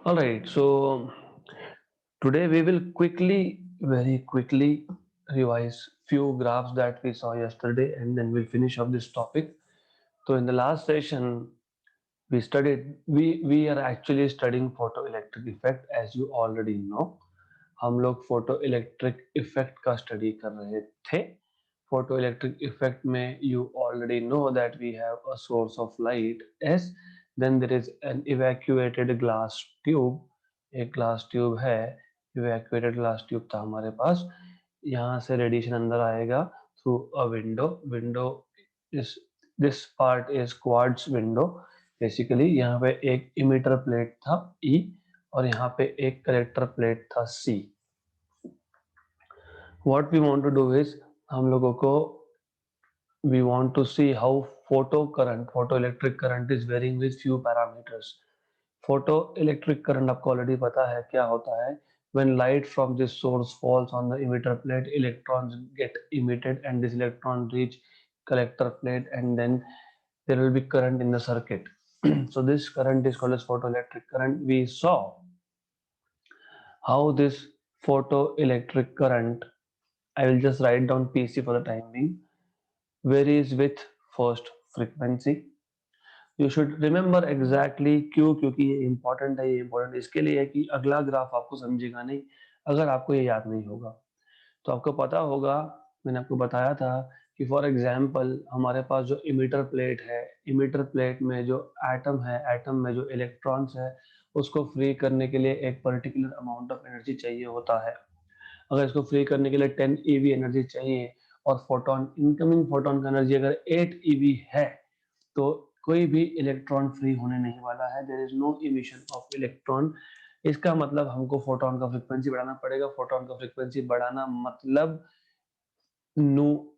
All right, so today we will very quickly revise few graphs that we saw yesterday, and then we'll finish up this topic. So in the last session, we are actually studying photoelectric effect, as you already know. हम लोग photoelectric effect का study कर रहे थे. Photoelectric effect में you already know that we have a source of light S, then there is an evacuated glass tube. एक glass tube है, evacuated glass tube था हमारे पास. यहाँ से रेडिएशन अंदर आएगा थ्रू अ विंडो. विंडो इस this part is quartz window. Basically यहाँ पे एक इमिटर प्लेट था ई, और यहाँ पे एक कलेक्टर प्लेट था see. What we want to do is, हम लोगों को we want to see how photoelectric current is varying with few parameters. Photoelectric current आपको already पता है क्या होता है. When light from this source falls on the emitter plate, electrons get emitted and this electron reach collector plate, and then there will be current in the circuit. So this current is called as photoelectric current. We saw how this photoelectric current, I will just write down PC for the time being, varies with first frequency. You should remember exactly क्यों, क्योंकि ये important है. ये important इसके लिए है कि अगला ग्राफ आपको समझेगा नहीं अगर आपको ये याद नहीं होगा. तो आपको पता होगा, मैंने आपको बताया था कि फॉर एग्जांपल हमारे पास जो इमिटर प्लेट है, इमिटर प्लेट में जो एटम है, एटम में जो इलेक्ट्रॉन्स है, उसको फ्री करने के लिए एक पर्टिकुलर अमाउंट ऑफ एनर्जी चाहिए होता है. अगर इसको फ्री करने के लिए 10 eV एनर्जी चाहिए, और फोटोन, इनकमिंग फोटोन का एनर्जी अगर 8 eV है, तो कोई भी इलेक्ट्रॉन फ्री होने नहीं वाला है. There is no emission of electron. इसका मतलब हमको फोटोन का फ्रीक्वेंसी बढ़ाना पड़ेगा. फोटोन का फ्रीक्वेंसी बढ़ाना मतलब न्यू,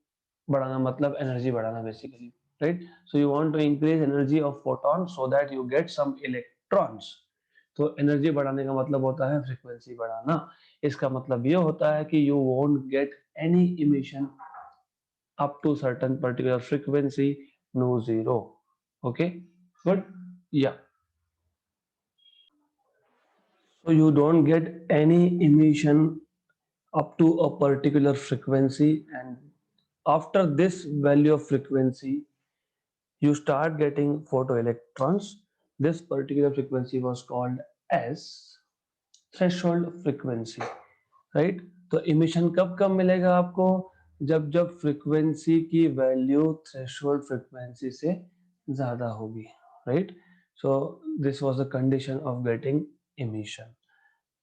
बढ़ाना मतलब एनर्जी बढ़ाना basically, right. So you want to increase energy of photon so that you get some electrons. तो एनर्जी बढ़ाने का मतलब होता है फ्रीक्वेंसी बढ़ाना. इसका मतलब ये होता है कि you won't get any emission up to certain particular frequency, no zero. Okay, good. Yeah, so you don't get any emission up to a particular frequency, and after this value of frequency you start getting photoelectrons. This particular frequency was called as threshold frequency, right. तो emission कब कब मिलेगा आपको, जब जब frequency की value threshold frequency से ज्यादा होगी, right. So this was the condition of getting emission.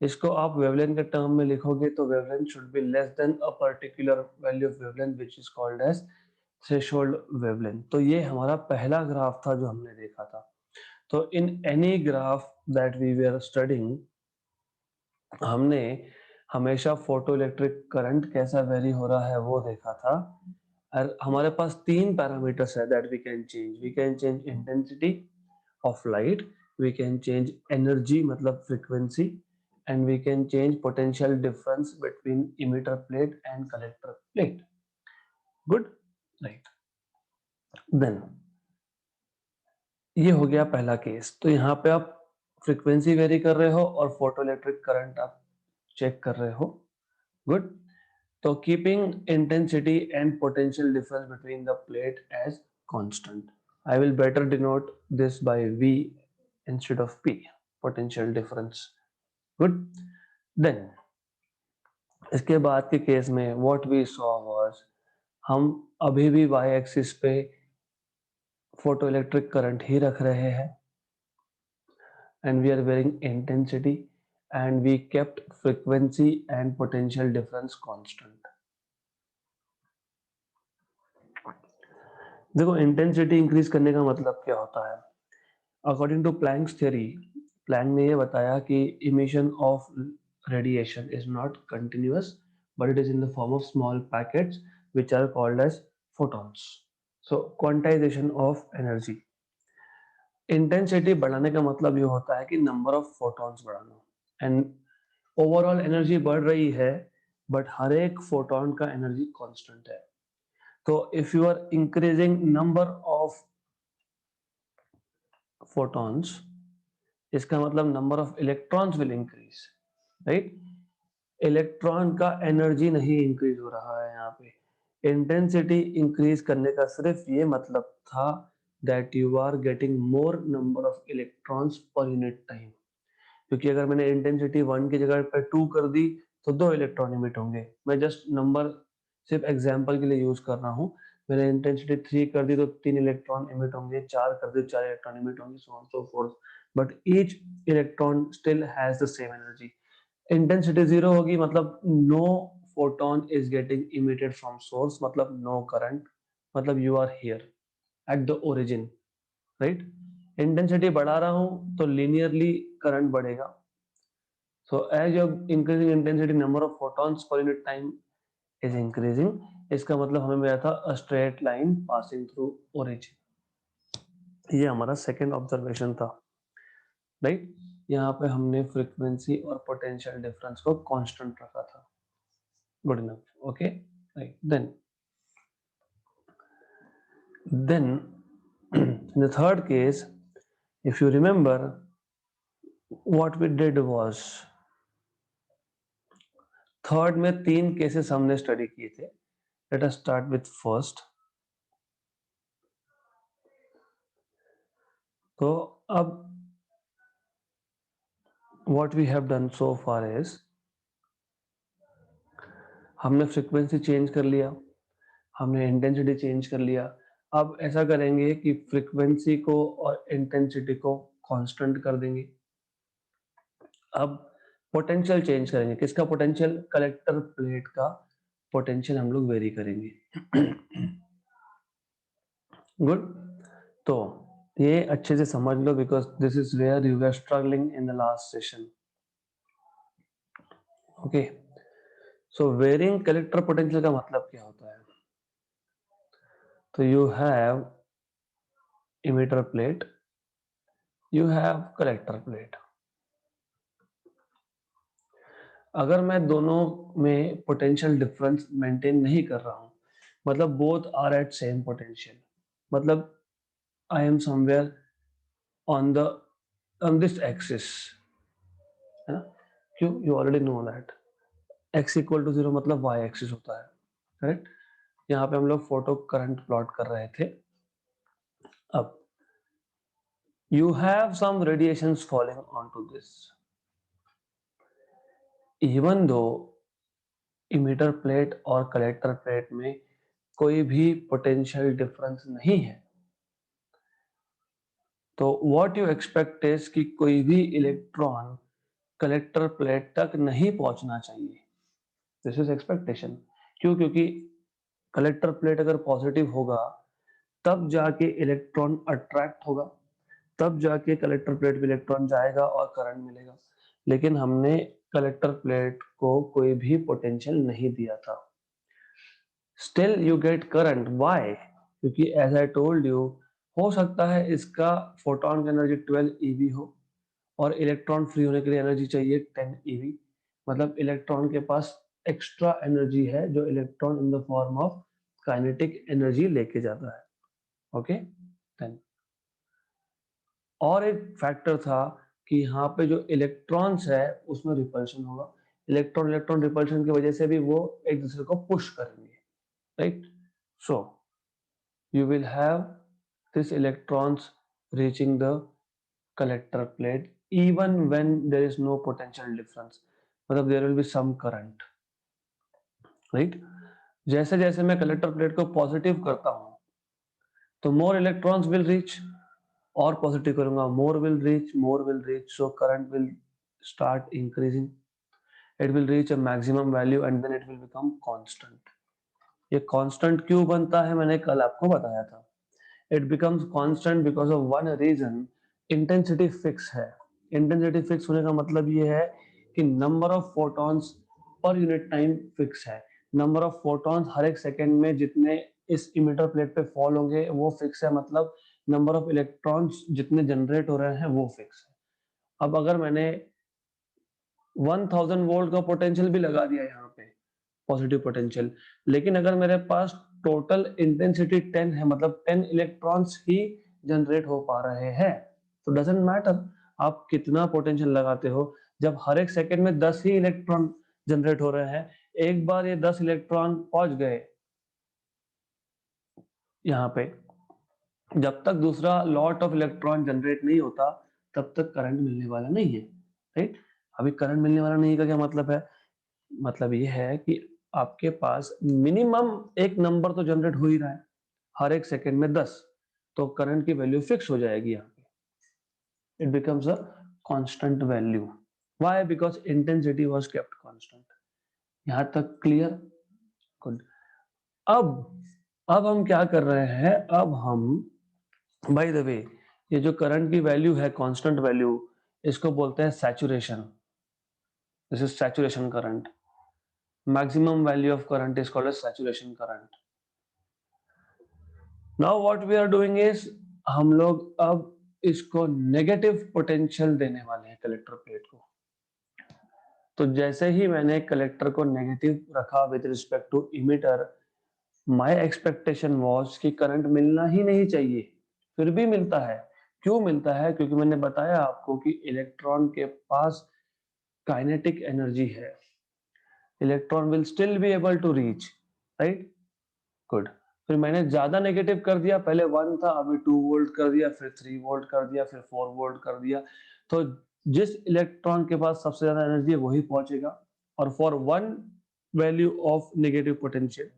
इसको आप वेवलेंथ के टर्म में लिखोगे तो wavelength should be less than a particular value of wavelength which is called as threshold wavelength. तो ये हमारा पहला ग्राफ था जो हमने देखा था. तो in any graph that we were studying, हमने हमेशा फोटो इलेक्ट्रिक करंट कैसा वेरी हो रहा है वो देखा था. और हमारे पास तीन पैरामीटर्स है that we can change intensity of light, we can change energy मतलब frequency, and we can change potential difference between emitter plate and collector plate. Good, right. Then ये हो गया पहला केस. तो यहाँ पे आप फ्रीक्वेंसी वेरी कर रहे हो और फोटो इलेक्ट्रिक करंट आप चेक कर रहे हो. Good. So keeping intensity and potential difference between the plate as constant. I will better denote this by V instead of P, potential difference. Good. Then इसके बाद के केस में what we saw was, हम अभी भी y axis पे photo electric current ही रख रहे हैं, and we are varying intensity, and we kept frequency and potential difference constant. देखो इंटेंसिटी इंक्रीज करने का मतलब क्या होता है. According to Planck's theory, Planck ने ये बताया कि emission of radiation is not continuous, but it is in the form of small packets which are called as photons. So quantization of energy. इंटेंसिटी बढ़ाने का मतलब ये होता है कि नंबर ऑफ फोटॉन्स बढ़ाना. एंड ओवरऑल एनर्जी बढ़ रही है, बट हर एक फोटोन का एनर्जी कांस्टेंट है. तो if you are increasing number of photons, इसका मतलब number of electrons will increase, right? Electron का एनर्जी नहीं इंक्रीज हो रहा है यहाँ पे। इंटेंसिटी इंक्रीज करने का सिर्फ ये मतलब था that you are getting more number of electrons per unit time, क्योंकि अगर मैंने इंटेंसिटी 1 की जगह पर 2 कर दी तो 2 इलेक्ट्रॉन इमिट होंगे। मैं जस्ट नंबर सिर्फ एग्जांपल के लिए यूज कर रहा हूँ। मैंने इंटेंसिटी 3 कर दी तो 3 इलेक्ट्रॉन इमिट होंगे, 4 कर दी 4 इलेक्ट्रॉन इमिट होंगे, so on so forth, but each electron still has the same energy. Intensity 0 होगी मतलब no photon is getting emitted from source, मतलब नो करंट, मतलब you are here at the origin, right? Intensity बढ़ा रहा हूं तो linearly current बढ़ेगा। So as you're increasing intensity, number of photons per unit time is increasing. इसका मतलब हमें मिला था a straight line passing through origin. ये हमारा सेकेंड ऑब्जर्वेशन था, राइट? यहाँ पे हमने फ्रीक्वेंसी और पोटेंशियल डिफरेंस को कांस्टेंट रखा था। Good enough, okay, right? then in the third case, if you remember, what we did was, third में 3 केसेस हमने स्टडी किए थे। Let us start with first. तो अब what we have done so far is, हमने frequency change कर लिया, हमने इंटेंसिटी चेंज कर लिया। अब ऐसा करेंगे कि फ्रीक्वेंसी को और इंटेंसिटी को कांस्टेंट कर देंगे। अब पोटेंशियल चेंज करेंगे। किसका पोटेंशियल? कलेक्टर प्लेट का पोटेंशियल हम लोग वेरी करेंगे। गुड। तो ये अच्छे से समझ लो, because this is where you are struggling in the last session. Okay, so varying collector potential का मतलब क्या होता है? तो you have emitter plate, you have collector plate. अगर मैं दोनों में पोटेंशियल डिफरेंस मेंटेन नहीं कर रहा हूं, मतलब both are at same potential, मतलब I am somewhere on the on this axis, है ना? क्यों? You already know that x equal to 0 मतलब y एक्सिस होता है, करेक्ट? यहाँ पे हम लोग फोटो करंट प्लॉट कर रहे थे। अब you have some radiations falling onto this, even though emitter plate और कलेक्टर प्लेट में कोई भी पोटेंशियल डिफरेंस नहीं है, तो व्हाट यू एक्सपेक्ट इज कि कोई भी इलेक्ट्रॉन कलेक्टर प्लेट तक नहीं पहुंचना चाहिए। This is expectation. क्यों? क्योंकि कलेक्टर प्लेट अगर पॉजिटिव होगा तब जाके इलेक्ट्रॉन अट्रैक्ट होगा, तब जाके कलेक्टर प्लेट पे इलेक्ट्रॉन जाएगा और करंट मिलेगा। लेकिन हमने कलेक्टर प्लेट को कोई भी पोटेंशियल नहीं दिया था। Still you get current. Why? क्योंकि as I told you, हो सकता है इसका फोटोन की एनर्जी 12 eV हो और इलेक्ट्रॉन फ्री होने के लिए एनर्जी चाहिए 10 eV, मतलब इलेक्ट्रॉन के पास एक्स्ट्रा एनर्जी है जो electron in the form of kinetic energy लेके जाता है। ओके, देन और एक फैक्टर था कि यहाँ पे जो इलेक्ट्रॉन्स है उसमें रिपल्शन होगा। इलेक्ट्रॉन इलेक्ट्रॉन रिपल्शन की वजह से भी वो एक दूसरे को पुश करेंगे, right? So you will have these electrons reaching the collector plate even when there is no potential difference, मतलब there will be some current, right? जैसे जैसे मैं कलेक्टर प्लेट को पॉजिटिव करता हूं तो मोर इलेक्ट्रॉन्स विल रीच, और positive करूंगा more will reach, so current will start increasing, it will reach a maximum value and then it will become constant. ये कांस्टेंट क्यों बनता है मैंने कल आपको बताया था। It becomes constant because of one reason, intensity fix है। इंटेंसिटी फिक्स होने का मतलब ये है कि number of photons per unit time fix है। नंबर ऑफ फोटॉन्स हर एक सेकेंड में जितने इस इमिटर प्लेट पे फॉल होंगे वो फिक्स है, मतलब नंबर ऑफ इलेक्ट्रॉन्स जितने जनरेट हो रहे हैं वो फिक्स है। अब अगर मैंने 1000 वोल्ट का पोटेंशियल भी लगा दिया यहाँ पे, पॉजिटिव पोटेंशियल, लेकिन अगर मेरे पास टोटल इंटेंसिटी 10 है, मतलब 10 इलेक्ट्रॉन्स ही जनरेट हो पा रहे हैं, तो डजंट मैटर आप कितना पोटेंशियल लगाते हो जब हर एक सेकंड में 10 ही इलेक्ट्रॉन जनरेट हो रहे हैं। एक बार ये 10 इलेक्ट्रॉन पहुंच गए यहाँ पे, जब तक दूसरा लॉट ऑफ इलेक्ट्रॉन जनरेट नहीं होता तब तक करंट मिलने वाला नहीं है, राइट। अभी करंट मिलने वाला नहीं का क्या मतलब है? मतलब ये है कि आपके पास मिनिमम एक नंबर तो जनरेट हो ही रहा है हर एक सेकंड में 10, तो करंट की वैल्यू फिक्स हो जाएगी यहाँ पे। It becomes a constant value. Why? Because intensity was kept constant. यहाँ तक क्लियर? गुड। अब हम क्या कर रहे हैं? अब हम, बाय द वे, ये जो करंट की वैल्यू है कांस्टेंट वैल्यू, इसको बोलते हैं saturation. This is saturation current. Maximum value of current is called as saturation current. Now what we are doing is, हम लोग अब इसको नेगेटिव पोटेंशियल देने वाले हैं कलेक्टर प्लेट को। तो जैसे ही मैंने कलेक्टर को नेगेटिव रखा with respect to emitter, my expectation was कि करंट मिलना ही नहीं चाहिए, फिर भी मिलता है। क्यों मिलता है? क्योंकि मैंने बताया आपको कि इलेक्ट्रॉन के पास काइनेटिक एनर्जी है। Electron will still be able to reach, right. Good. फिर मैंने ज्यादा नेगेटिव कर दिया, पहले 1 था अभी 2 वोल्ट कर दिया, फिर 3 वोल्ट कर दिया, फिर 4 वोल्ट कर दिया। तो जिस इलेक्ट्रॉन के पास सबसे ज्यादा एनर्जी है वही पहुंचेगा। और for one value of negative potential,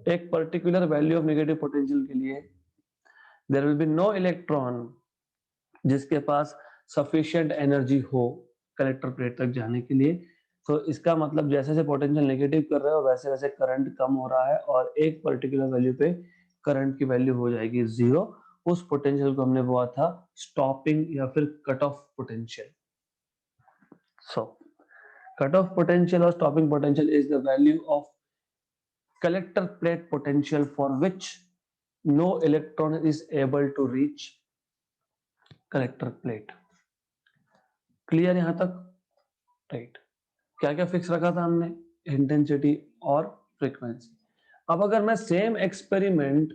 एक particular value of negative potential के लिए there will be no electron जिसके पास सफिशिएंट एनर्जी हो कलेक्टर प्लेट तक जाने के लिए। तो इसका मतलब जैसे जैसे पोटेंशियल नेगेटिव कर रहे हो वैसे वैसे करंट कम हो रहा है, और एक पर्टिकुलर वैल्यू पे करंट की वैल्यू हो जाएगी 0। उस पोटेंशियल को हमने बोला था स्टॉपिंग या फिर cut off potential. So cut off potential और stopping potential is the value of collector plate potential for which no electron is able to reach collector plate। Clear यहां तक? राइट। क्या क्या फिक्स रखा था हमने? इंटेंसिटी और फ्रीक्वेंसी। अब अगर मैं same experiment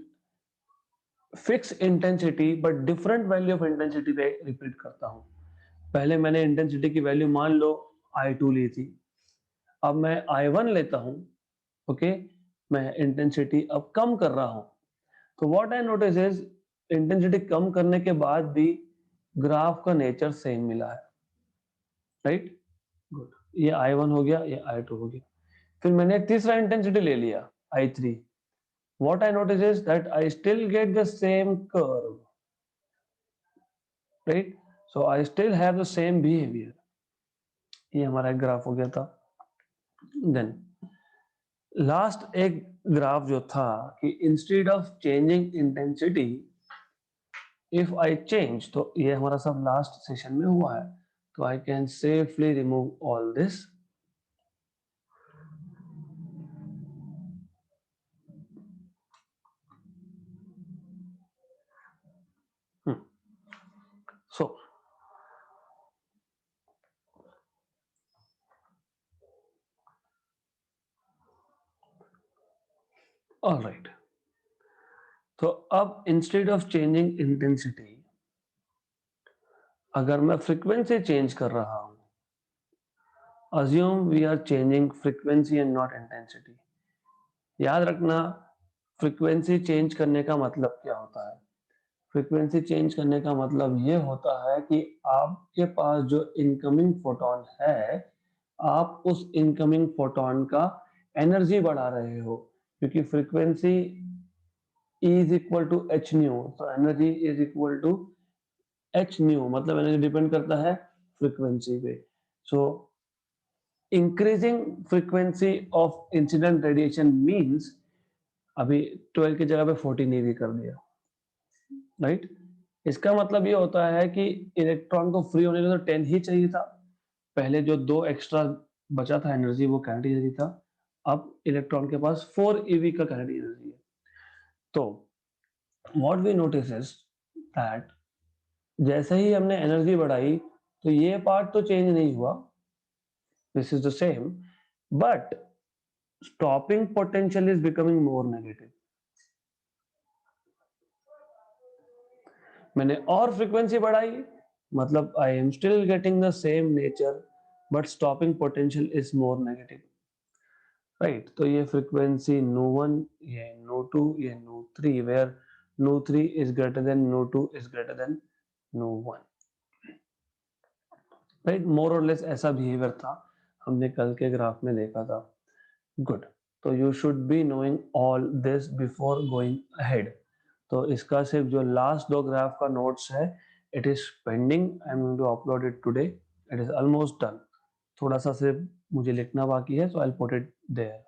fix intensity but different value of intensity पे रिपीट करता हूं। पहले मैंने इंटेंसिटी की वैल्यू मान लो I2 ली थी, अब मैं I1 लेता हूं। ओके, मैं इंटेंसिटी अब कम कर रहा हूं। तो what I notice is, intensity कम करने के बाद भी ग्राफ का नेचर सेम मिला है, राइट। गुड। ये I1 हो गया, ये I2 हो गया। फिर मैंने तीसरा इंटेंसिटी ले लिया I3। What I notice is that I still get the same curve, right. So I still have the same behaviour. ये हमारा एक ग्राफ हो गया था। देन लास्ट एक ग्राफ जो था कि instead of changing intensity if I change, तो ये हमारा सब लास्ट सेशन में हुआ है। तो I can safely remove all this. So alright, तो अब इंस्टेड ऑफ चेंजिंग इंटेंसिटी अगर मैं फ्रीक्वेंसी चेंज कर रहा हूं, assume we are changing frequency and not intensity। याद रखना, फ्रीक्वेंसी चेंज करने का मतलब क्या होता है? फ्रीक्वेंसी चेंज करने का मतलब ये होता है कि आपके पास जो इनकमिंग फोटोन है, आप उस इनकमिंग फोटोन का एनर्जी बढ़ा रहे हो, क्योंकि frequency is equal to H nu. तो energy is equal to H nu, मतलब एनर्जी डिपेंड करता है फ्रीक्वेंसी पे। So increasing frequency of incident radiation means अभी 12 की जगह पे 14 eV कर दिया, राइट। इसका मतलब ये होता है कि इलेक्ट्रॉन को फ्री होने के लिए तो 10 ही चाहिए था। पहले जो 2 एक्स्ट्रा बचा था एनर्जी, वो काइनेटिक एनर्जी था। अब इलेक्ट्रॉन के पास 4 eV का काइनेटिक एनर्जी है। तो what we notice is that जैसे ही हमने एनर्जी बढ़ाई तो ये पार्ट तो चेंज नहीं हुआ, this is the same, but stopping potential is becoming more negative। मैंने और फ्रीक्वेंसी बढ़ाई मतलब I am still getting the same nature but stopping potential is more negative, right? तो ये frequency nu1, ये nu2, ये nu3, where nu3 is greater than nu2 is greater than nu1, राइट? More और लेस ऐसा behaviour था, हमने कल के ग्राफ में देखा था। गुड, तो you should be knowing all this before going ahead. तो इसका सिर्फ जो लास्ट दो ग्राफ का नोट्स है, it is pending, I am going to upload it today, it is almost done. थोड़ा सा सिर्फ मुझे लिखना बाकी है, so I will put it there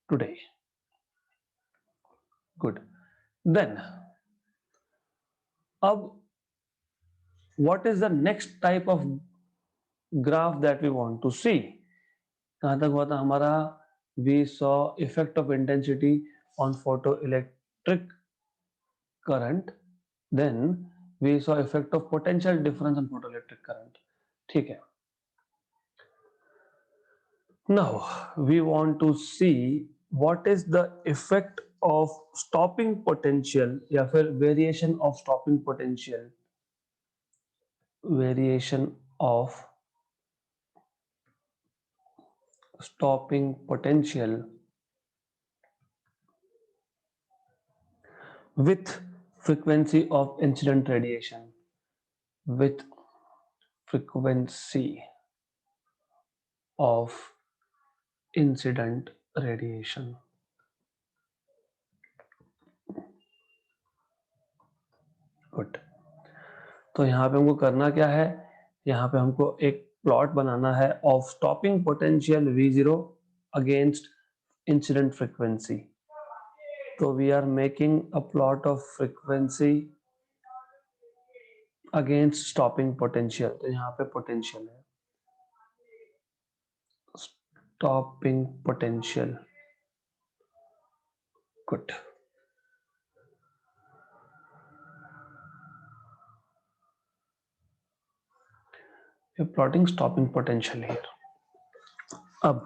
today. Good, then अब what is the next type of graph that we want to see? कहां तक हुआ था हमारा? we saw effect of intensity on photoelectric current, then we saw effect of potential difference on photoelectric current, ठीक है? Now we want to see what is the effect of stopping potential या फिर variation of stopping potential, variation of stopping potential with frequency of incident radiation, with frequency of incident radiation. Good, तो यहाँ पे हमको करना क्या है? यहाँ पे हमको एक प्लॉट बनाना है of stopping potential V0 against incident frequency. तो we are making a plot of frequency against stopping potential. तो यहाँ पे पोटेंशियल है, stopping potential. Good, plotting stopping potential here. अब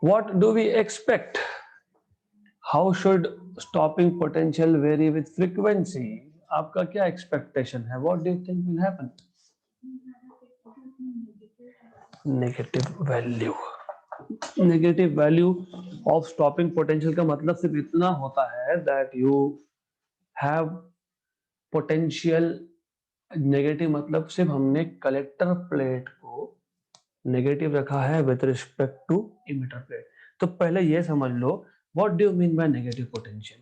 what do we expect? How should stopping potential vary with frequency? आपका क्या expectation है? What do you think will happen? Negative value. Negative value of stopping potential का मतलब सिर्फ इतना होता है that you have potential negative, मतलब सिर्फ हमने कलेक्टर प्लेट को नेगेटिव रखा है with respect to emitter plate. तो पहले ये समझ लो what do you mean by negative potential.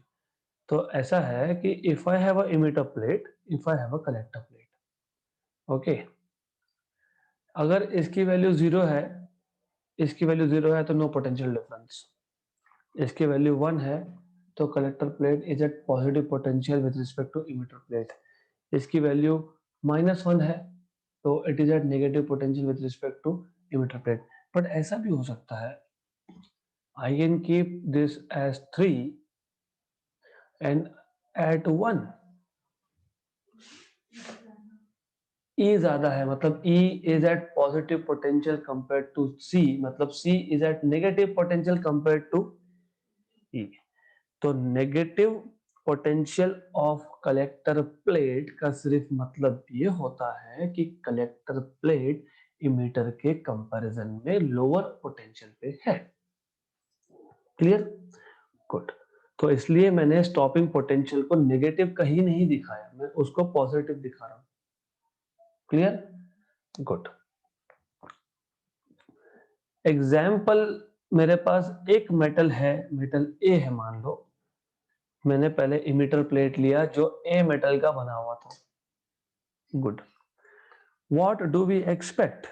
तो ऐसा है कि if I have a emitter plate, if I have a collector plate, okay, अगर इसकी वैल्यू जीरो है, इसकी वैल्यू जीरो है तो नो पोटेंशियल डिफरेंस। इसकी वैल्यू 1 है तो collector plate is at positive potential with respect to emitter plate. इसकी वैल्यू -1 है तो it is at negative potential with respect to emitter plate. But ऐसा भी हो सकता है, I can keep this as 3 and at 1 E ज्यादा है, मतलब E is at positive potential compared to C, मतलब C is at negative potential compared to E। तो negative potential of collector plate का सिर्फ मतलब ये होता है कि कलेक्टर प्लेट इमीटर के कंपैरिजन में लोअर पोटेंशियल पे है। क्लियर? गुड, तो इसलिए मैंने स्टॉपिंग पोटेंशियल को नेगेटिव कहीं नहीं दिखाया, मैं उसको पॉजिटिव दिखा रहा हूं। क्लियर? गुड, एग्जाम्पल, मेरे पास एक मेटल है, मेटल ए है मान लो, मैंने पहले इमिटर प्लेट लिया जो ए मेटल का बना हुआ था। Good, what do we expect?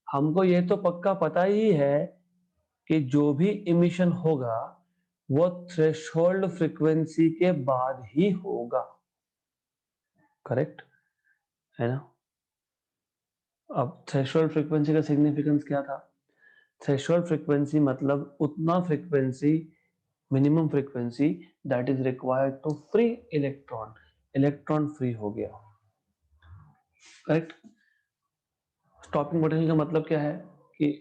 हमको ये तो पक्का पता ही है कि जो भी इमिशन होगा वो थ्रेशोल्ड फ्रीक्वेंसी के बाद ही होगा, करेक्ट है ना? अब थ्रेशोल्ड फ्रीक्वेंसी का सिग्निफिकेंस क्या था? थ्रेशोल्ड फ्रीक्वेंसी मतलब उतना frequency, minimum frequency that is required to free electron, electron free हो गया, करेक्ट? स्टॉपिंग पोटेंशियल का मतलब क्या है कि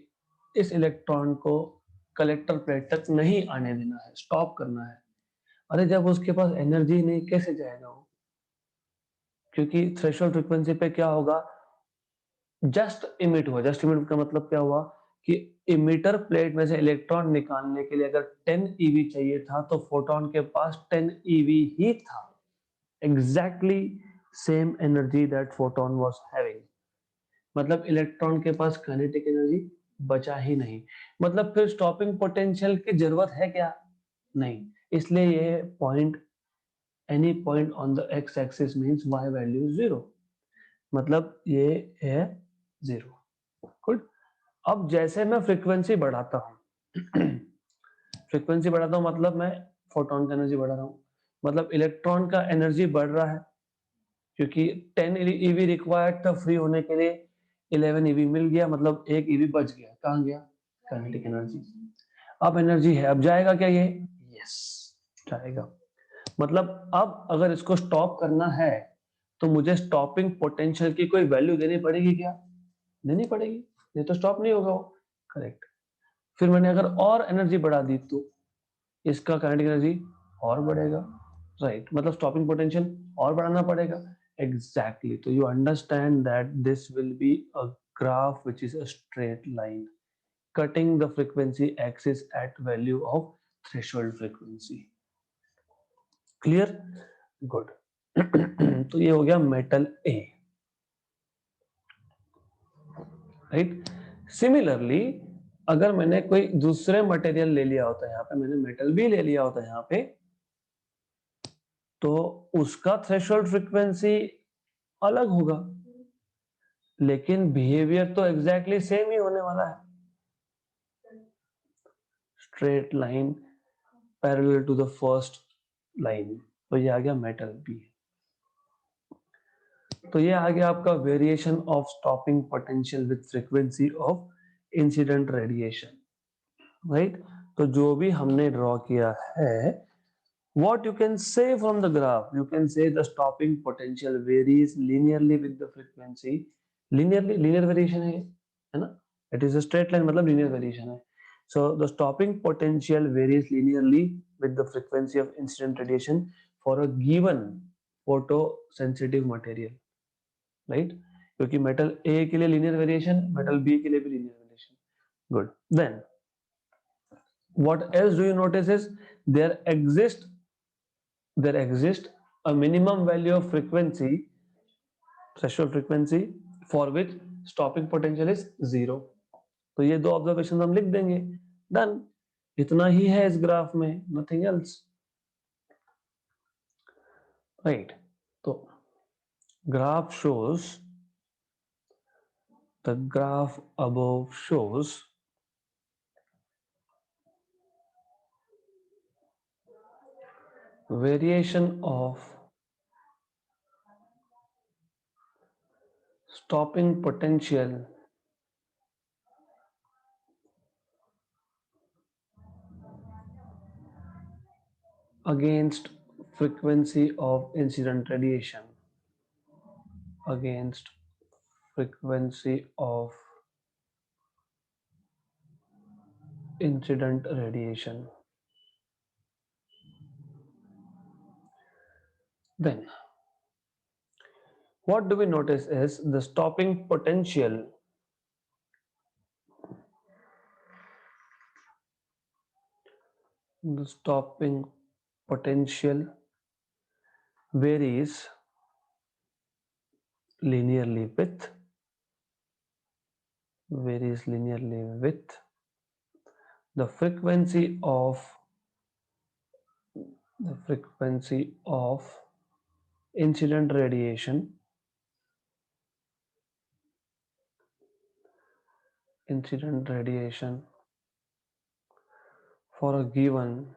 इस इलेक्ट्रॉन को कलेक्टर प्लेट तक नहीं आने देना है, स्टॉप करना है। अरे जब उसके पास एनर्जी नहीं कैसे जाएगा वो? क्योंकि थ्रेशोल्ड फ्रीक्वेंसी पे क्या होगा, जस्ट इमिट हुआ। जस्ट इमिट का मतलब क्या हुआ कि इमिटर प्लेट में से इलेक्ट्रॉन निकालने के लिए अगर 10 eV चाहिए था तो फोटोन के पास 10 eV ही था, exactly same energy that photon was having. मतलब इलेक्ट्रॉन के पास काइनेटिक एनर्जी बचा ही नहीं। मतलब फिर स्टॉपिंग पोटेंशियल की जरूरत है क्या? नहीं। इसलिए ये point, any point on the x axis means y value 0, मतलब ये है 0। गुड। अब जैसे मैं फ्रीक्वेंसी बढ़ाता हूं फ्रीक्वेंसी बढ़ाता हूं मतलब मैं फोटोन का एनर्जी बढ़ा रहा हूं, मतलब इलेक्ट्रॉन का एनर्जी बढ़ रहा है, क्योंकि 10 eV रिक्वायर्ड था फ्री होने के लिए, 11 eV मिल गया, मतलब 1 eV बच गया। कहां गया? Kinetic energy. अब एनर्जी है, अब जाएगा क्या ये? यस, जाएगा। मतलब अब अगर इसको स्टॉप करना है तो मुझे स्टॉपिंग पोटेंशियल की कोई वैल्यू देनी पड़ेगी क्या? देनी पड़ेगी, नहीं तो स्टॉप नहीं होगा वो। करेक्ट। फिर मैंने अगर और एनर्जी बढ़ा दी तो इसका काइनेटिक एनर्जी और बढ़ेगा, राइट। मतलब स्टॉपिंग पोटेंशियल और बढ़ाना पड़ेगा। एग्जैक्टली। तो you understand that this will be a graph which is a straight line cutting the frequency axis at value of threshold frequency. Clear? Good. तो ये हो गया मेटल ए, राइट। सिमिलरली अगर मैंने कोई दूसरे मटेरियल ले लिया होता, यहाँ पे मैंने मेटल बी ले लिया होता यहाँ पे, तो उसका थ्रेशोल्ड फ्रीक्वेंसी अलग होगा, लेकिन बिहेवियर तो एग्जैक्टली सेम ही होने वाला है। Straight line parallel to the first line. तो ये आ गया मेटल बी। तो ये आ गया आपका variation of stopping potential with frequency of incident radiation, right. तो जो भी हमने ड्रॉ किया है, what you can say from the graph, you can say the stopping potential varies linearly with the frequency। linearly, linear variation है ना, it is a straight line, मतलब linear variation है। so the stopping potential varies linearly with the frequency of incident radiation for a given photosensitive material, right। क्योंकि metal ए के लिए linear variation, metal B के लिए भी linear variation। good। then what else do you notice is there exists a minimum value of frequency, threshold frequency, for which stopping potential is 0। तो ये दो observation हम लिख देंगे, डन। इतना ही है इस ग्राफ में, नथिंग एल्स, राइट। तो graph shows, the graph above shows variation of stopping potential against frequency of incident radiation, against frequency of incident radiation। Then what do we notice is the stopping potential varies linearly with the frequency of incident radiation for a given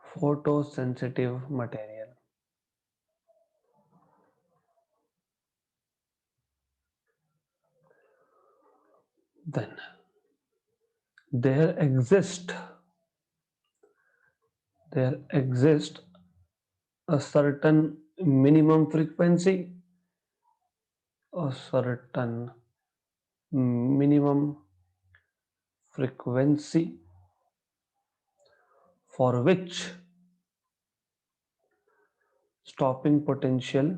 photosensitive material। Then there exists a certain minimum frequency, a certain minimum frequency for which stopping potential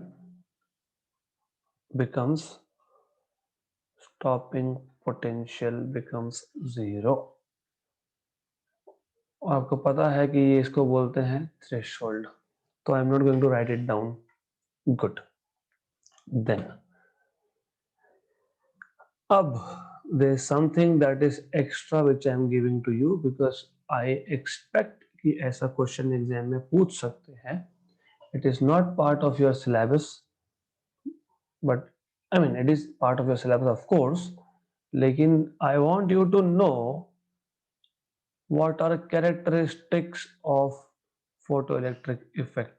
becomes zero। आपको पता है कि ये इसको बोलते हैं threshold, तो I am not going to write it down. Good. Then अब there is something that is extra which I am giving to you because I expect कि ऐसा क्वेश्चन एग्जाम में पूछ सकते हैं। It is not part of your syllabus, but I mean it is part of your syllabus of course, लेकिन I want you to know what are characteristics of photoelectric effect।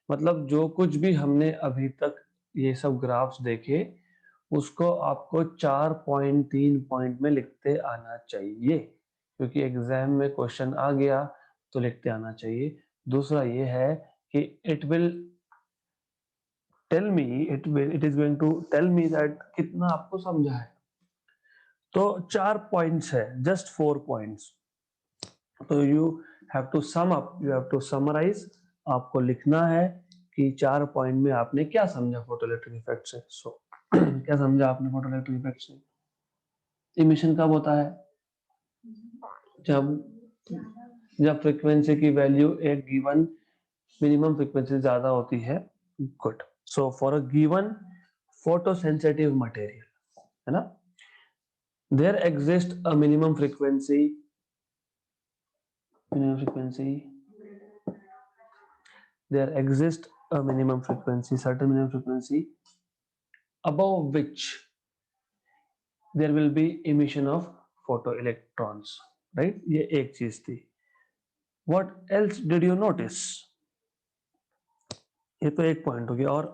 मतलब जो कुछ भी हमने अभी तक ये सब ग्राफ्स देखे उसको आपको 4.3 पॉइंट में लिखते आना चाहिए, क्योंकि एग्जाम में क्वेश्चन आ गया तो लिखते आना चाहिए। दूसरा ये है कि it is going to tell me that कितना आपको समझा है। तो 4 पॉइंट्स है, जस्ट 4 पॉइंट्स। तो you have to sum up, you have to summarise. आपको लिखना है कि 4 पॉइंट में आपने क्या समझा फोटोइलेक्ट्रिक इफेक्ट से। सो क्या समझा आपने फोटोइलेक्ट्रिक इफेक्ट से? इमिशन कब होता है? जब फ्रीक्वेंसी की वैल्यू एक गिवन मिनिमम फ्रीक्वेंसी ज्यादा होती है। Good. So for a given photosensitive material, है ना, there exist a minimum frequency there exists a minimum frequency, certain minimum frequency above which there will be emission of photoelectrons, right? ये एक चीज थी। What else did you notice? ये तो एक point हो गया। और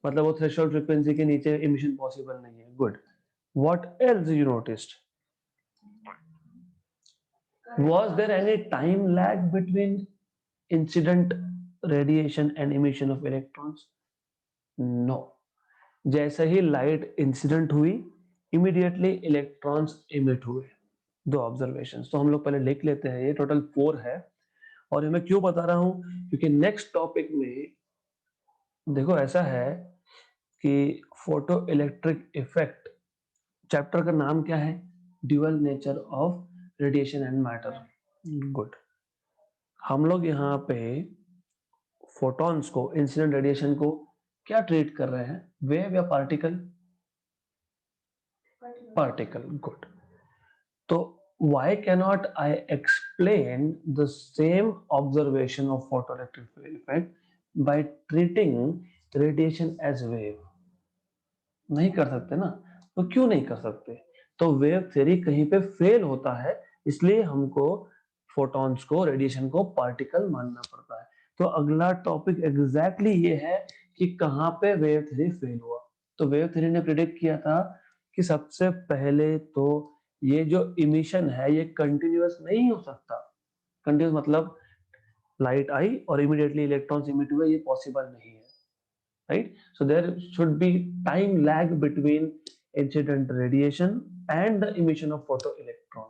मतलब वो थ्रेशोल्ड फ्रीक्वेंसी के नीचे emission पॉसिबल नहीं है। Good. What else you noticed? Was there any time lag between incident radiation and emission of electrons? No. जैसे ही लाइट इंसिडेंट हुई इमीडिएटली इलेक्ट्रॉन्स इमिट हुए। दो ऑब्जर्वेशंस तो हम लोग पहले लिख लेते हैं, ये टोटल 4 है। और मैं क्यों बता रहा हूं, क्योंकि नेक्स्ट टॉपिक में देखो ऐसा है कि फोटो इलेक्ट्रिक इफेक्ट चैप्टर का नाम क्या है? Dual nature of radiation and matter. Good. हम लोग यहाँ पे फोटॉन्स को, इंसिडेंट रेडिएशन को क्या ट्रीट कर रहे हैं? वेव या पार्टिकल? पार्टिकल। गुड। तो why cannot I explain the same observation of photoelectric effect by treating radiation as wave? नहीं कर सकते ना। तो क्यों नहीं कर सकते? तो वेव थ्योरी कहीं पे फेल होता है, इसलिए हमको फोटॉन्स को, रेडिएशन को पार्टिकल मानना पड़ता है। तो अगला टॉपिक एग्जैक्टली ये है कि कहाँ पे वेव थ्योरी फेल हुआ। तो वेव थ्योरी ने प्रिडिक्ट किया था कि सबसे पहले तो ये जो इमिशन है ये कंटिन्यूअस नहीं हो सकता। कंटिन्यूअस मतलब लाइट आई और इमीडिएटली इलेक्ट्रॉन्स इमिट हुए, ये पॉसिबल नहीं है, right? So there should be time lag between incident radiation and the emission of photoelectron.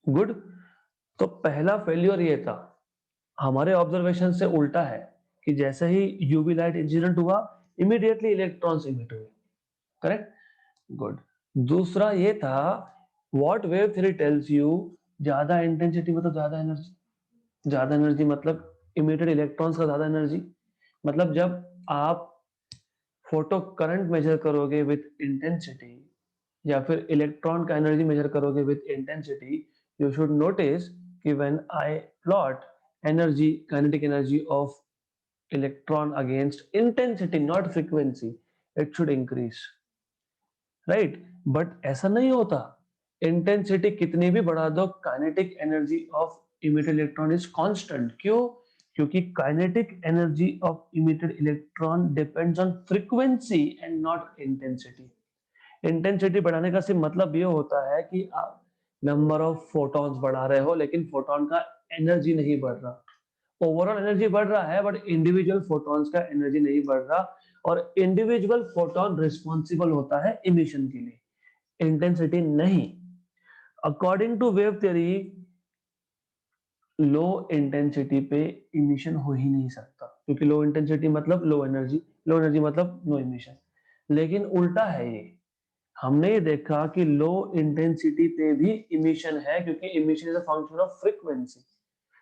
Good. तो पहला फेल्योर ये था। हमारे ऑब्जर्वेशन से उल्टा है कि जैसे ही यूवी लाइट इंसिडेंट हुआ इमीडिएटली इलेक्ट्रॉन्स इमिट हुए। करेक्ट। गुड। दूसरा ये था, what wave theory tells you, ज्यादा इंटेंसिटी मतलब ज्यादा एनर्जी। ज्यादा एनर्जी मतलब इमिटेड इलेक्ट्रॉन्स का ज्यादा एनर्जी। मतलब जब आप फोटो करंट मेजर करोगे विथ इंटेंसिटी या फिर इलेक्ट्रॉन का एनर्जी मेजर करोगे with intensity, you should notice कि when I plot energy, kinetic energy of electron against intensity not frequency, it should increase, right? But ऐसा नहीं होता। इंटेंसिटी कितनी भी बढ़ा दो, kinetic energy of emitted electron is constant. क्यों? क्योंकि kinetic energy of emitted electron depends on frequency and not intensity. Intensity बढ़ाने का सिर्फ मतलब ये होता है कि आप नंबर ऑफ फोटॉन्स बढ़ा रहे हो, लेकिन फोटॉन का एनर्जी नहीं बढ़ रहा। ओवरऑल एनर्जी बढ़ रहा है बट इंडिविजुअल फोटॉन्स का एनर्जी नहीं बढ़ रहा। और इंडिविजुअल फोटॉन रिस्पॉन्सिबल होता है इमिशन के लिए, इंटेंसिटी नहीं। According to wave theory, low intensity पे इमिशन हो ही नहीं सकता, क्योंकि लो इंटेंसिटी मतलब लो एनर्जी मतलब नो इमिशन। लेकिन उल्टा है ये, हमने ये देखा कि लो इंटेंसिटी पे भी इमिशन है, क्योंकि emission is a function of frequency.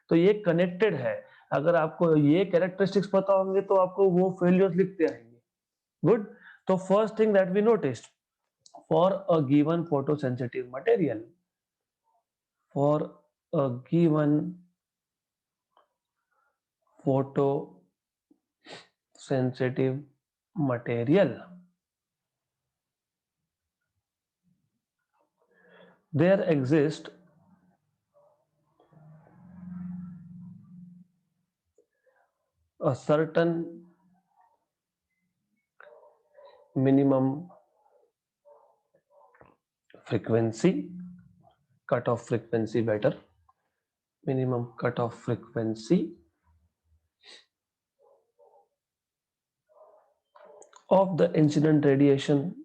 तो ये कनेक्टेड है। अगर आपको ये कैरेक्टरिस्टिक्स पता होंगे तो आपको वो फेल्यूर्स लिखते आएंगे। गुड। तो first thing that we noticed, for a given photosensitive material, for a given photosensitive material, there exists a certain minimum frequency, cutoff frequency better, minimum cutoff frequency of the incident radiation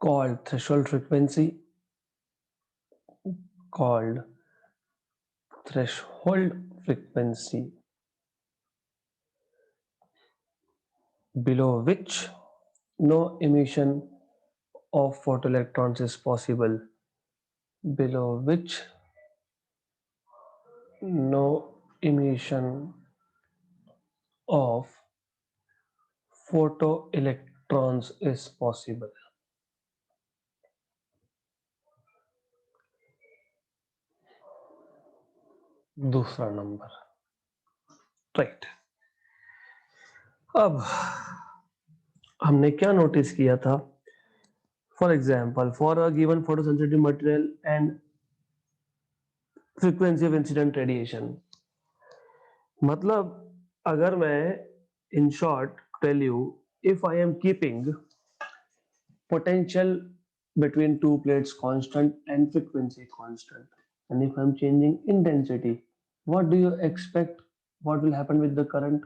called threshold frequency, called threshold frequency, below which no emission of photoelectrons is possible, below which no emission of photoelectrons is possible. दूसरा number, right. अब हमने क्या notice किया था? For example, for a given photosensitive material and frequency of incident radiation, मतलब अगर मैं in short tail you, if I am keeping potential between two plates constant and frequency constant, and if I'm changing intensity, what do you expect, what will happen with the current?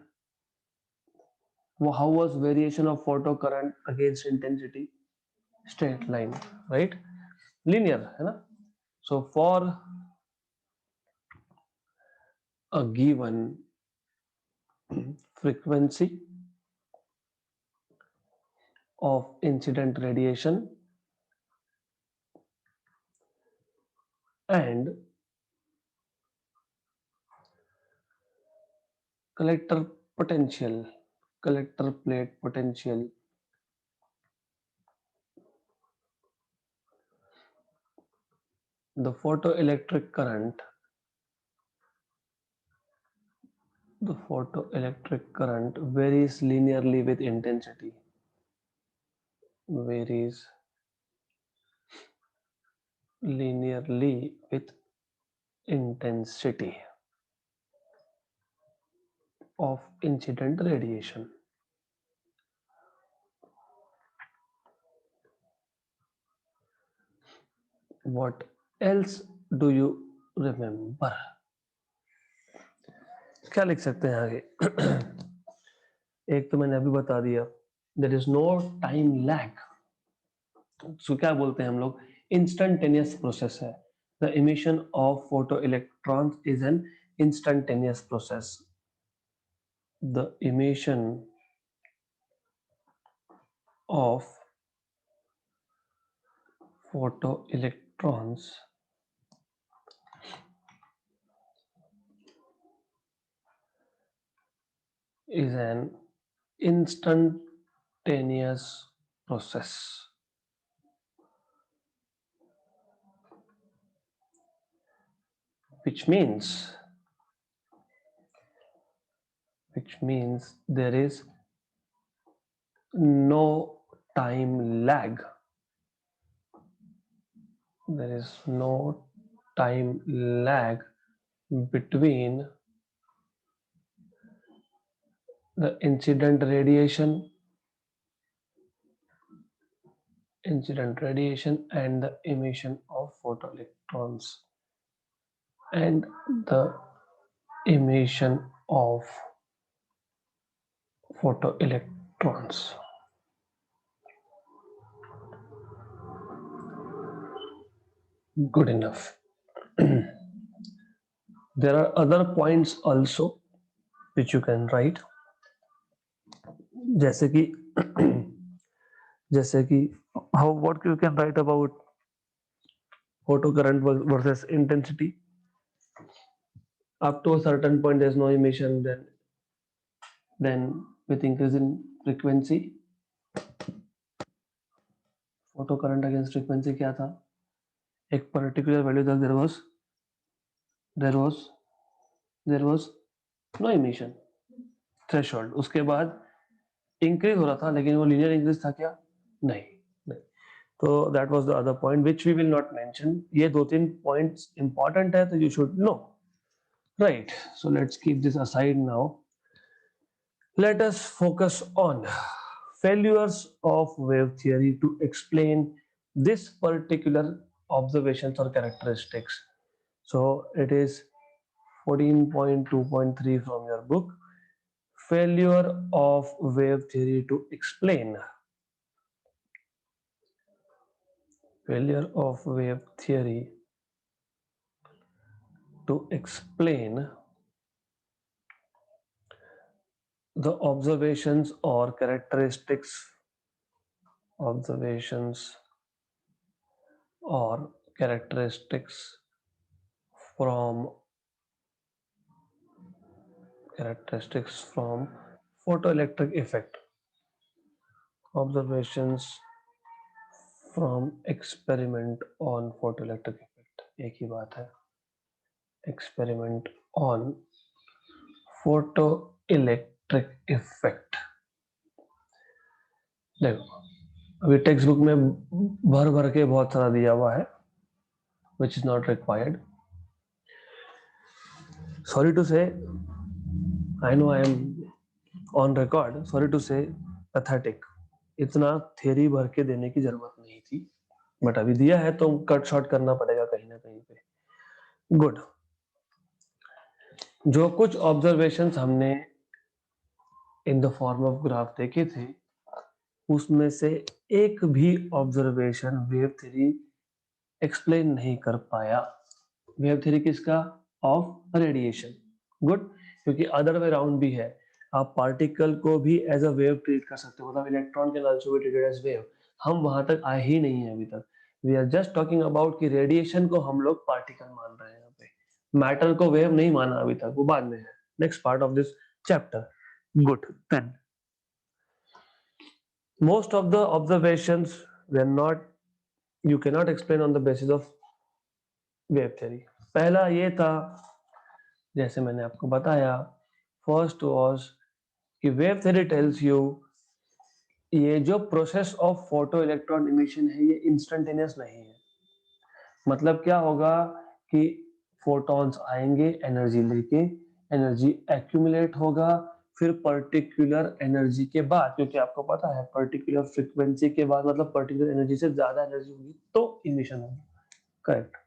How was variation of photo current against intensity? Straight line, right? Linear है ना? So for a given frequency of incident radiation and collector potential, collector plate potential, the photoelectric current, the photoelectric current varies linearly with intensity, varies linearly with intensity of incident radiation. What else do you remember? क्या लिख सकते हैं आगे? एक तो मैंने अभी बता दिया, there is no time lag. So क्या बोलते हैं हम लोग? Instantaneous process है. The emission of photoelectrons is an instantaneous process. The emission of photoelectrons is an instantaneous process. Which means there is no time lag. There is no time lag between the incident radiation and the emission of photoelectrons and the emission of photoelectrons. electrons. Good enough. There are other points also which you can write. जैसे कि जैसे कि how what you can write about photocurrent versus intensity. Up to a certain point, there's no emission. Then with increase in frequency, photocurrent against frequency क्या था? एक particular value तक there was no emission threshold. उसके बाद increase हो रहा था, लेकिन वो लीनियर इंक्रीज था क्या? नहीं, नहीं. तो that was the other point which we will not mention. ये दो तीन पॉइंट्स इंपॉर्टेंट है, तो you should know. Right, so let's keep this aside now. Let us focus on failures of wave theory to explain this particular observations or characteristics. So it is 14.2.3 from your book. Failure of wave theory to explain. Failure of wave theory to explain the observations or characteristics from photoelectric effect. Observations from experiment on photoelectric effect. एक ही बात है. Experiment on photoelectric effect. देखो, अभी text book में भर भर के बहुत सारा दिया हुआ है which is not required. Sorry to say, I know I am on record, sorry to say, pathetic. इतना थ्योरी भर के देने की जरूरत नहीं थी, बट अभी दिया है तो कट शॉर्ट करना पड़ेगा कहीं ना कहीं पे. गुड. जो कुछ ऑब्जर्वेशंस हमने इन द फॉर्म ऑफ ग्राफ देखे थे, उसमें से एक भी ऑब्जर्वेशन वेव थ्योरी एक्सप्लेन नहीं कर पाया. वेव थ्योरी किसका? Of radiation. गुड, क्योंकि अदर वे राउंड भी है. आप पार्टिकल को भी एज अ वेव ट्रीट कर सकते हो, मतलब electron can also be treated as wave. हम वहां तक आए ही नहीं है अभी तक. We are just talking about कि रेडिएशन को हम लोग पार्टिकल मान रहे हैं. यहाँ पे मैटर को वेव नहीं माना अभी तक, वो बाद में है. Next part of this chapter. Good. Then most of the observations were not, you cannot explain on the basis of wave theory. पहला ये था, जैसे मैंने आपको बताया, फर्स्ट वाज कि वेव थ्योरी टेल्स यू ये जो process of photo electron emission है ये इंस्टेंटेनियस नहीं है. मतलब क्या होगा कि फोटॉन्स आएंगे एनर्जी लेके, एनर्जी एक्यूमुलेट होगा, फिर पर्टिकुलर एनर्जी के बाद, क्योंकि आपको पता है पर्टिकुलर फ्रीक्वेंसी के बाद मतलब पर्टिकुलर एनर्जी से ज्यादा एनर्जी होगी तो इमिशन होगी. करेक्ट.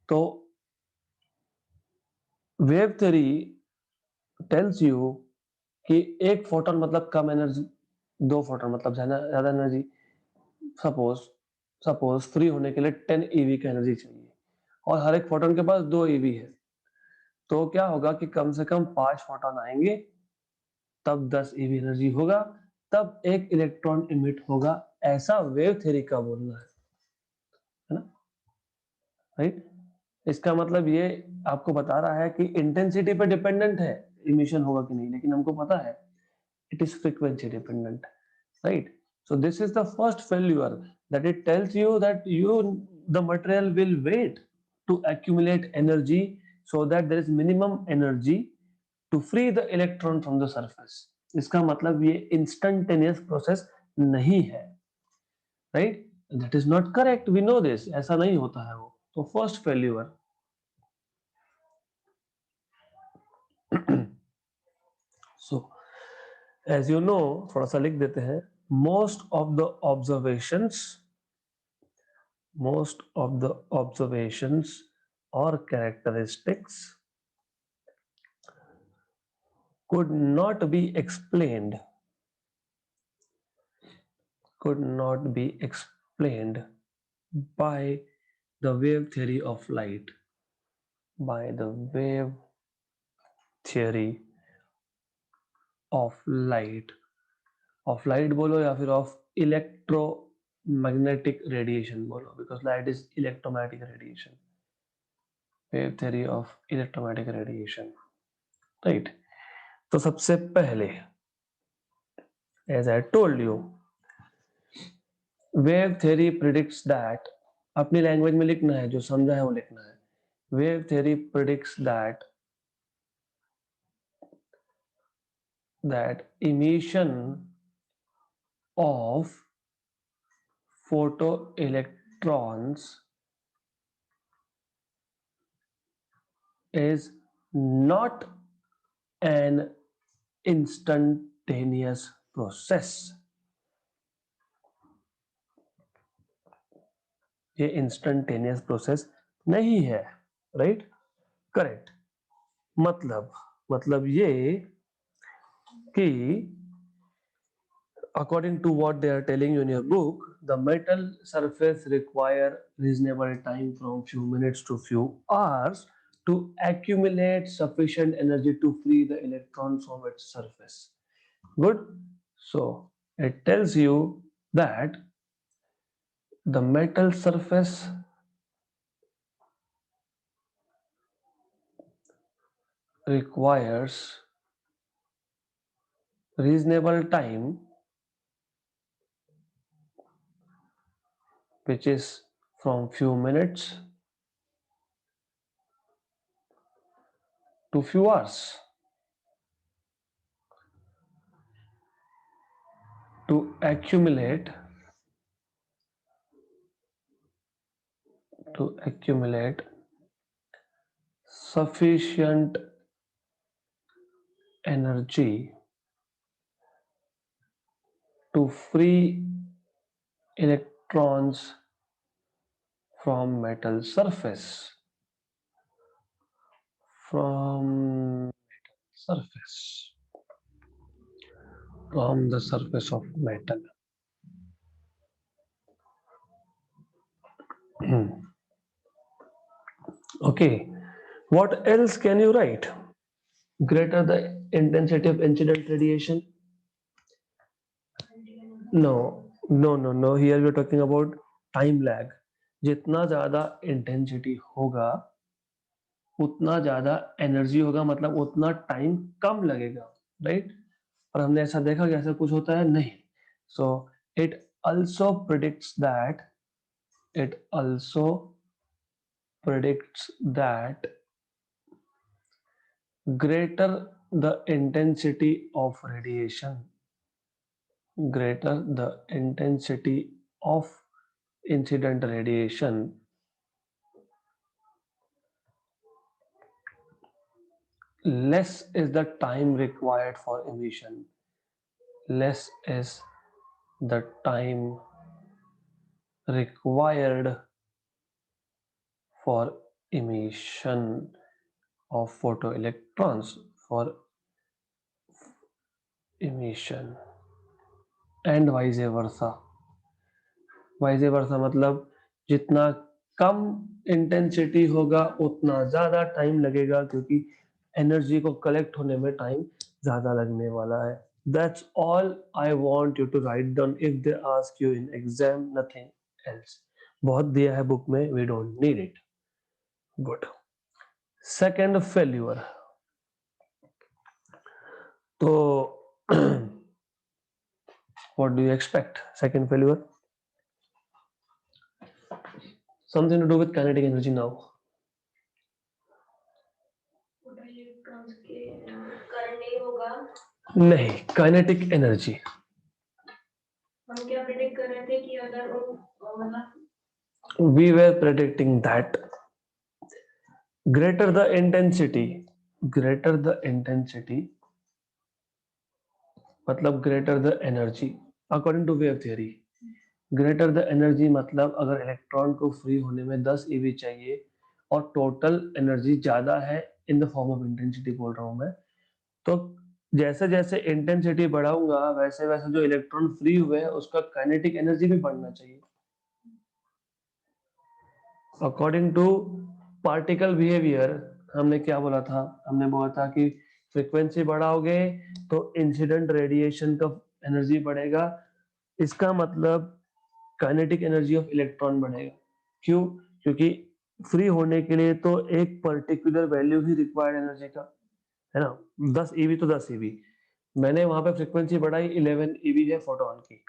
तो वेव थ्योरी टेल्स यू कि एक फोटोन मतलब कम एनर्जी, दो फोटोन मतलब ज्यादा एनर्जी. सपोज फ्री होने के लिए 10 EV की एनर्जी चाहिए और हर एक फोटोन के पास 2 EV है, तो क्या होगा कि कम से कम 5 फोटोन आएंगे, तब 10 EV एनर्जी होगा, तब एक इलेक्ट्रॉन इमिट होगा. ऐसा वेव थ्योरी का बोलना है ना. राइट. इसका मतलब ये आपको बता रहा है कि इंटेंसिटी पे डिपेंडेंट है इमिशन होगा कि नहीं, लेकिन हमको पता है it is frequency dependent. Right. So this is the first failure, that it tells you that the material will wait to accumulate energy so that there is minimum energy to free the electron from the surface. इसका मतलब ये instantaneous process नहीं है. Right. That is not correct. We know this. ऐसा नहीं होता है वो. तो first failure. So as you know, थोड़ा सा लिख देते हैं. most of the observations or characteristics could not be explained could not be explained by the wave theory of light, by the wave theory of light बोलो या फिर of electromagnetic radiation बोलो, because light is electromagnetic radiation. Wave theory of electromagnetic radiation, right? तो सबसे पहले, as I told you, wave theory predicts that, अपनी language में लिखना है, जो समझा है वो लिखना है. Wave theory predicts that emission of photoelectrons is not an instantaneous process. ये इंस्टेंटेनियस प्रोसेस नहीं है, राइट? करेक्ट. मतलब ये कि according to what they are telling you in your book, the metal surface require reasonable time from few minutes to few hours to accumulate sufficient energy to free the electrons from its surface. Good. So it tells you that the metal surface requires reasonable time, which is from few minutes to few hours, to accumulate sufficient energy to free electrons from metal surface, from the surface of metal. Okay, what else can you write? Greater the intensity of incident radiation? No, here we are talking about time lag. जितना ज्यादा intensity होगा उतना ज्यादा energy होगा, मतलब उतना time कम लगेगा, right? और हमने ऐसा देखा कि ऐसा कुछ होता है नहीं. So it also predicts that greater the intensity of radiation, greater the intensity of incident radiation, less is the time required for emission. Less is the time required for emission of photoelectrons, for emission, and vice versa. vice versa मतलब जितना कम intensity होगा उतना ज्यादा time लगेगा, क्योंकि energy को collect होने में टाइम ज्यादा लगने वाला है. That's all I want you to write down if they ask you in exam, nothing else. बहुत दिया है बुक में, we don't need it. Good. Second failure. तो what do you expect? Second failure? Something to do with kinetic energy now. नहीं, kinetic energy. हम क्या predict कर रहे थे कि अगर we were predicting that greater the intensity मतलब greater the energy according to wave theory. greater the energy मतलब अगर इलेक्ट्रॉन को फ्री होने में 10 eV चाहिए और टोटल एनर्जी ज्यादा है इन द फॉर्म ऑफ इंटेंसिटी बोल रहा हूं मैं, तो जैसे जैसे इंटेंसिटी बढ़ाऊंगा वैसे वैसे जो इलेक्ट्रॉन फ्री हुए हैं उसका काइनेटिक एनर्जी भी बढ़ना चाहिए अकॉर्डिंग टू पार्टिकल बिहेवियर। हमने क्या बोला था? हमने बोला था कि फ्रीक्वेंसी बढ़ाओगे तो इंसिडेंट रेडिएशन का एनर्जी बढ़ेगा, इसका मतलब काइनेटिक एनर्जी ऑफ इलेक्ट्रॉन बढ़ेगा। क्यों? क्योंकि फ्री होने के लिए तो एक पर्टिकुलर वैल्यू ही रिक्वायर्ड एनर्जी का, है ना? 10 eV तो 10 eV, मैंने वहां पे फ्रीक्वेंसी बढ़ाई 11 eV है फोटोन की,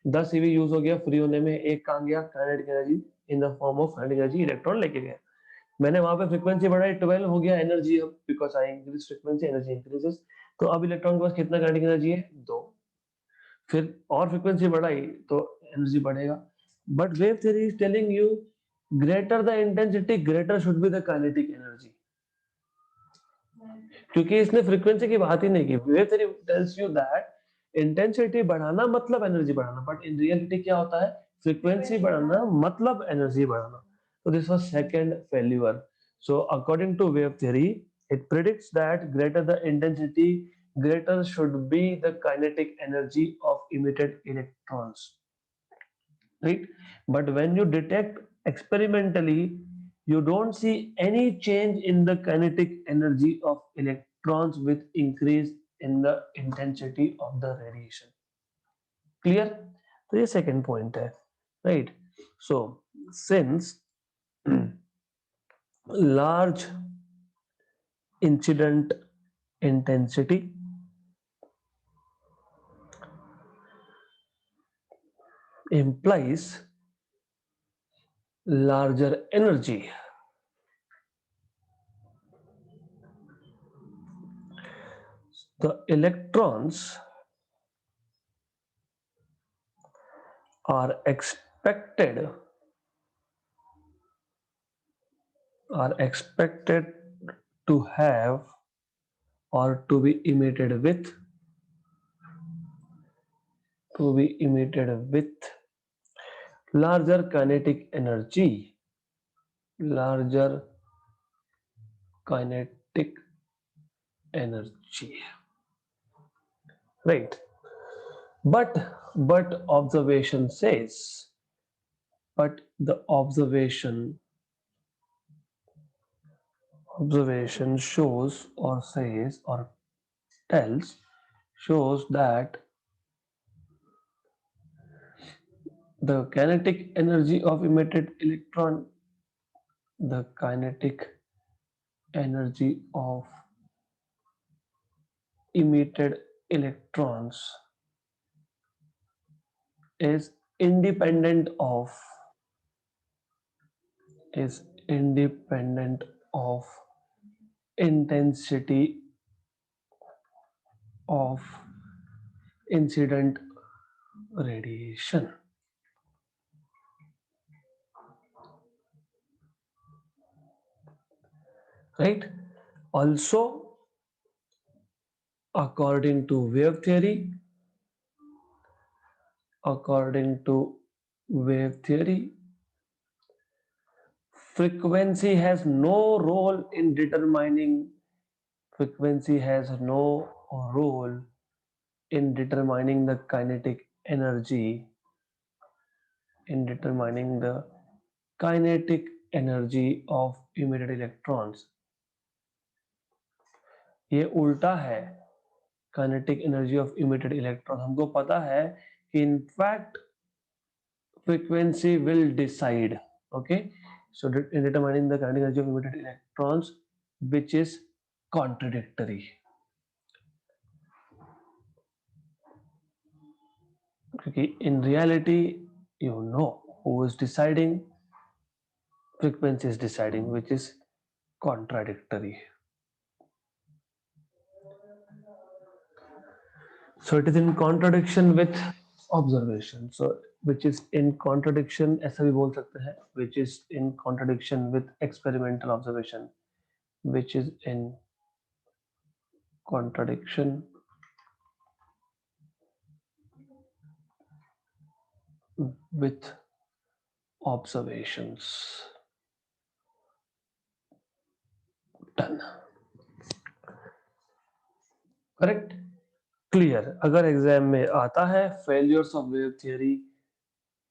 10 eV यूज हो गया फ्री होने में, एक कहां गया? Kinetic energy in the form of kinetic energy electron लेके गया। मैंने वहां पे फ्रीक्वेंसी बढ़ाई 12 हो गया एनर्जी, अब because I increase frequency energy increases. तो अब इलेक्ट्रॉन के पास कितना काइनेटिक एनर्जी है? 2। फिर और फ्रीक्वेंसी बढ़ाई तो एनर्जी बढ़ेगा। But wave theory is telling you greater the intensity greater should be the kinetic energy, क्योंकि इसने फ्रीक्वेंसी की बात ही नहीं की। Wave theory tells you that intensity बढ़ाना मतलब एनर्जी बढ़ाना, बट इन रियलिटी क्या होता है? फ्रीक्वेंसी बढ़ाना मतलब एनर्जी बढ़ाना। So this was second failure. So according to wave theory, it predicts that greater the intensity, greater should be the kinetic energy of emitted electrons. Right? But when you detect experimentally, you don't see any change in the kinetic energy of electrons with increase in the intensity of the radiation. Clear? तो ये second point है, right? So since large incident intensity implies larger energy, the electrons are expected to have or to be emitted with larger kinetic energy, larger kinetic energy, right? But observation says, but the observation shows or says or tells, shows that the kinetic energy of emitted electron, the kinetic energy of emitted electrons is independent of is independent of intensity of incident radiation, right? Also, according to wave theory, frequency has no role in determining the kinetic energy, of emitted electrons. ये उल्टा है, kinetic energy of emitted electrons। हमको पता है कि in fact frequency will decide, okay? So in determining the kinetic energy of emitted electrons, which is contradictory, क्योंकि in reality you know who is deciding, frequency is deciding, which is contradictory. So it is in contradiction with observation, so which is in contradiction, ऐसा भी बोल सकते हैं, which is in contradiction with experimental observation, which is in contradiction with observations. Done. Correct? Clear. अगर exam में आता है failures of wave theory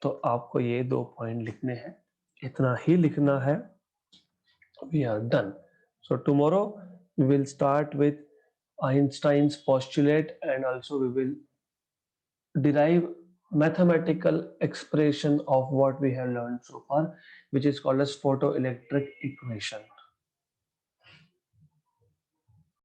तो आपको ये 2 पॉइंट लिखने हैं, इतना ही लिखना है। We are done. So tomorrow we will start with Einstein's postulate and also we will derive mathematical expression of what we have learned so far, which is called as photoelectric equation.